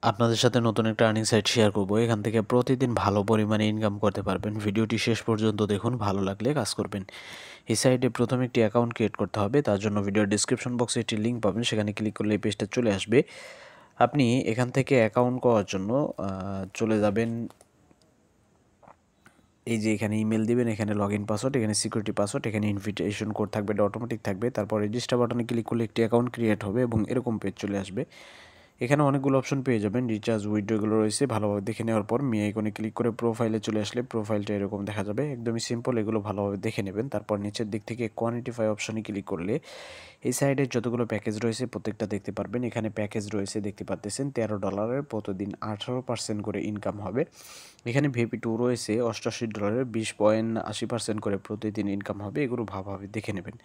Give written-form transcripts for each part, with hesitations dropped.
আপনাদের সাথে নতুন একটা আর্নিং সাইট শেয়ার করব। এখান থেকে প্রতিদিন ভালো পরিমাণে ইনকাম করতে পারবেন। ভিডিওটি শেষ পর্যন্ত দেখুন, ভালো লাগলে কাজ করবেন। এই সাইটে প্রথমে একটি অ্যাকাউন্ট ক্রিয়েট করতে হবে। তার জন্য ভিডিওর ডিসক্রিপশন বক্সে একটি লিঙ্ক পাবেন, সেখানে ক্লিক করলে এই পেজটা চলে আসবে। আপনি এখান থেকে অ্যাকাউন্ট করার জন্য চলে যাবেন, এই যে এখানে ইমেল দিবেন, এখানে লগইন পাসওয়ার্ড, এখানে সিকিউরিটি পাসওয়ার্ড, এখানে ইনভিটেশন কোড থাকবে, এটা অটোমেটিক থাকবে। তারপর রেজিস্টার বাটনে ক্লিক করলে একটি অ্যাকাউন্ট ক্রিয়েট হবে এবং এরকম পেজ চলে আসবে। এখানে অনেকগুলো অপশন পেয়ে যাবেন, রিচার্জ, উইথড্র এগুলো রয়েছে। ভালোভাবে দেখে নেওয়ার পর মি আইকনে ক্লিক করে প্রোফাইলে চলে আসলে প্রোফাইলটা এরকম দেখা যাবে। একদমই সিম্পল, এগুলো ভালোভাবে দেখে নেবেন। তারপর নিচের দিক থেকে কোয়ান্টিফাই অপশনে ক্লিক করলে এই সাইডে যতগুলো প্যাকেজ রয়েছে প্রত্যেকটা দেখতে পারবেন। এখানে প্যাকেজ রয়েছে দেখতে পাচ্ছেন $13, প্রতিদিন 18% করে ইনকাম হবে। এখানে ভিপি 2 রয়েছে $88, 20.80% করে প্রতিদিন ইনকাম হবে। এগুলো ভালোভাবে দেখে নেবেন।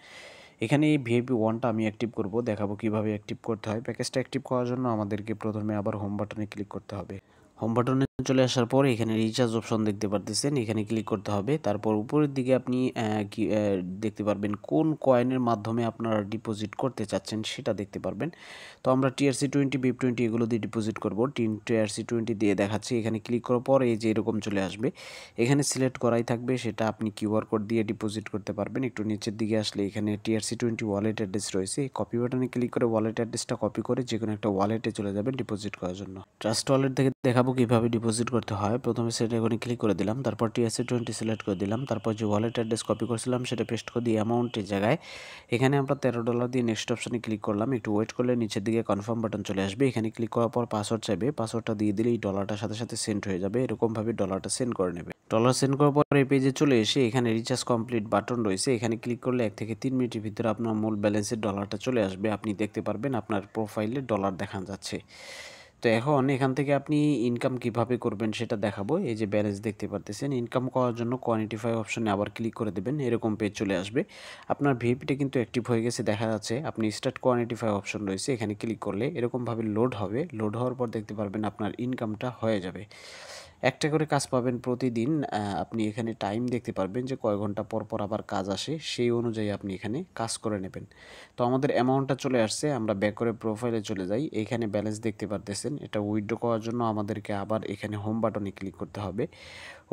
এখানে এই ভিআইপি 1টা আমি অ্যাক্টিভ করব, দেখাবো কিভাবে অ্যাক্টিভ করতে হয়। প্যাকেজটা অ্যাক্টিভ করার জন্য আমাদেরকে প্রথমে আবার হোম বাটনে ক্লিক করতে হবে। হোম বাটনে চলে আসার পর এখানে রিচার্জ অপশন দেখতে পারতেছেন, এখানে ক্লিক করতে হবে। তারপর উপরের দিকে আপনি দেখতে পারবেন কোন কয়েনের মাধ্যমে আপনারা ডিপোজিট করতে চাচ্ছেন সেটা দেখতে পারবেন। তো আমরা TRC20, BIP20 এগুলো দিয়ে ডিপোজিট করব। TRC20 দিয়ে দেখাচ্ছি। এখানে ক্লিক করার পর এই যে এরকম চলে আসবে। এখানে সিলেক্ট করাই থাকবে, সেটা আপনি কিউআর কোড দিয়ে ডিপোজিট করতে পারবেন। একটু নিচের দিকে আসলে এখানে TRC20 ওয়ালেট অ্যাড্রেস রয়েছে। কপি বাটনে ক্লিক করে ওয়ালেট অ্যাড্রেসটা কপি করে যে কোনো একটা ওয়ালেটে চলে যাবেন ডিপোজিট করার জন্য। ট্রাস্ট ওয়ালেট থেকে দেখাবো কিভাবে ডিপোজিট করতে হয়। প্রথমে সেটা এখানে ক্লিক করে দিলাম, তারপর TRC20 সিলেক্ট করে দিলাম, তারপর যে ওয়ালেট অ্যাড্রেস কপি করেছিলাম সেটা পেস্ট করে দিয়ে অ্যামাউন্টের জায়গায় এখানে আমরা $13 দিয়ে নেক্সট অপশনে ক্লিক করলাম। একটু ওয়েট করলে নিচের দিকে কনফার্ম বাটন চলে আসবে। এখানে ক্লিক করার পর পাসওয়ার্ড চাইবে, পাসওয়ার্ডটা দিয়ে দিলেই ডলারটার সাথে সাথে সেন্ড হয়ে যাবে। এরকমভাবে ডলারটা সেন্ড করে নেবে। ডলার সেন্ড করার পর এই পেজে চলে এসে এখানে রিচার্জ কমপ্লিট বাটন রয়েছে, এখানে ক্লিক করলে 1 থেকে 3 মিনিটের ভিতরে আপনার মূল ব্যালেন্সের ডলারটা চলে আসবে। আপনি দেখতে পারবেন আপনার প্রোফাইলে ডলার দেখা যাচ্ছে। তো এখন এখান থেকে আপনি ইনকাম কিভাবে করবেন সেটা দেখাবো। এই যে ব্যালেন্স দেখতে পারতেছেন, ইনকাম করার জন্য কোয়ান্টিফাই অপশনে আবার ক্লিক করে দেবেন, এরকম পেজ চলে আসবে। আপনার ভিপিটা কিন্তু অ্যাক্টিভ হয়ে গেছে দেখা যাচ্ছে। আপনি স্টার্ট কোয়ান্টিফাই অপশন রয়েছে, এখানে ক্লিক করলে এরকমভাবে লোড হবে। লোড হওয়ার পর দেখতে পারবেন আপনার ইনকামটা হয়ে যাবে। একটা করে কাজ পাবেন প্রতিদিন। আপনি এখানে টাইম দেখতে পারবেন যে কয় ঘন্টা পর পর আবার কাজ আসে, সেই অনুযায়ী আপনি এখানে কাজ করে নেবেন। তো আমাদের অ্যামাউন্টটা চলে আসছে, আমরা ব্যাক করে প্রোফাইলে চলে যাই। এখানে ব্যালেন্স দেখতে পারতেছেন। এটা উইথড্র করার জন্য আমাদেরকে আবার এখানে হোম বাটনে ক্লিক করতে হবে।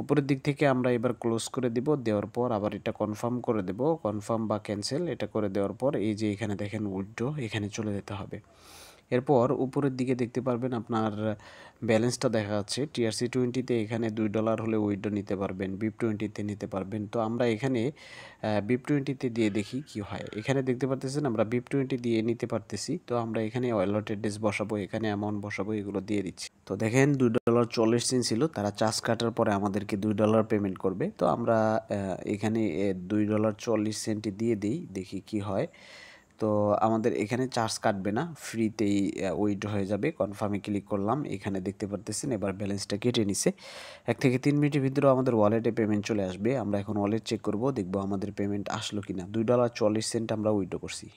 উপরের দিক থেকে আমরা এবার ক্লোজ করে দিব, দেওয়ার পর আবার এটা কনফার্ম করে দেব, কনফার্ম বা ক্যান্সেল এটা করে দেওয়ার পর এই যে এখানে দেখেন উইথড্র, এখানে চলে যেতে হবে। এরপর উপরের দিকে দেখতে পারবেন আপনার ব্যালেন্সটা দেখা যাচ্ছে। TRC20 এখানে $2 হলে উইথড্র নিতে পারবেন, BIP20 নিতে পারবেন। তো আমরা এখানে BIP20 দিয়ে দেখি কি হয়। এখানে দেখতে পারতেছেন আমরা BIP20 দিয়ে নিতে পারতেছি। তো আমরা এখানে ওয়ালেট অ্যাড্রেস বসাবো, এখানে অ্যামাউন্ট বসাবো, এগুলো দিয়ে দিচ্ছি। তো দেখেন $2.40 ছিল, তারা চার্জ কাটার পরে আমাদেরকে $2 পেমেন্ট করবে। তো আমরা এখানে $2.40 দিয়ে দিই, দেখি কি হয়। তো আমাদের এখানে চার্জ কাটবে না, ফ্রিতেই উইথড্র হয়ে যাবে। কনফার্মে ক্লিক করলাম, এখানে দেখতে পারতেছেন এবার ব্যালেন্সটা কেটে নিছে। 1 থেকে 3 মিনিটের ভিতরে আমাদের ওয়ালেটে পেমেন্ট চলে আসবে। আমরা এখন ওয়ালেট চেক করব, দেখব আমাদের পেমেন্ট আসলো কিনা। $2.40 আমরা উইথড্র করছি।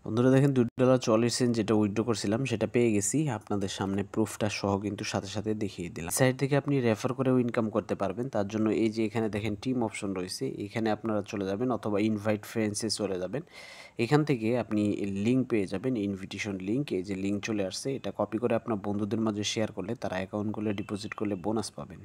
বন্ধুরা দেখেন $2.40 যেটা উইথড্র করছিলাম সেটা পেয়ে গেছি। আপনাদের সামনে প্রুফটা সহ কিন্তু সাথে সাথে দেখিয়ে দিলাম। সাইট থেকে আপনি রেফার করেও ইনকাম করতে পারবেন। তার জন্য এই যে এখানে দেখেন টিম অপশন রয়েছে, এখানে আপনারা চলে যাবেন অথবা ইনভাইট ফ্রেন্ডসে চলে যাবেন। এখান থেকে আপনি লিঙ্ক পেয়ে যাবেন, ইনভিটেশন লিঙ্ক। এই যে লিঙ্ক চলে আসছে, এটা কপি করে আপনার বন্ধুদের মাঝে শেয়ার করলে তারা অ্যাকাউন্ট করলে ডিপোজিট করলে বোনাস পাবেন।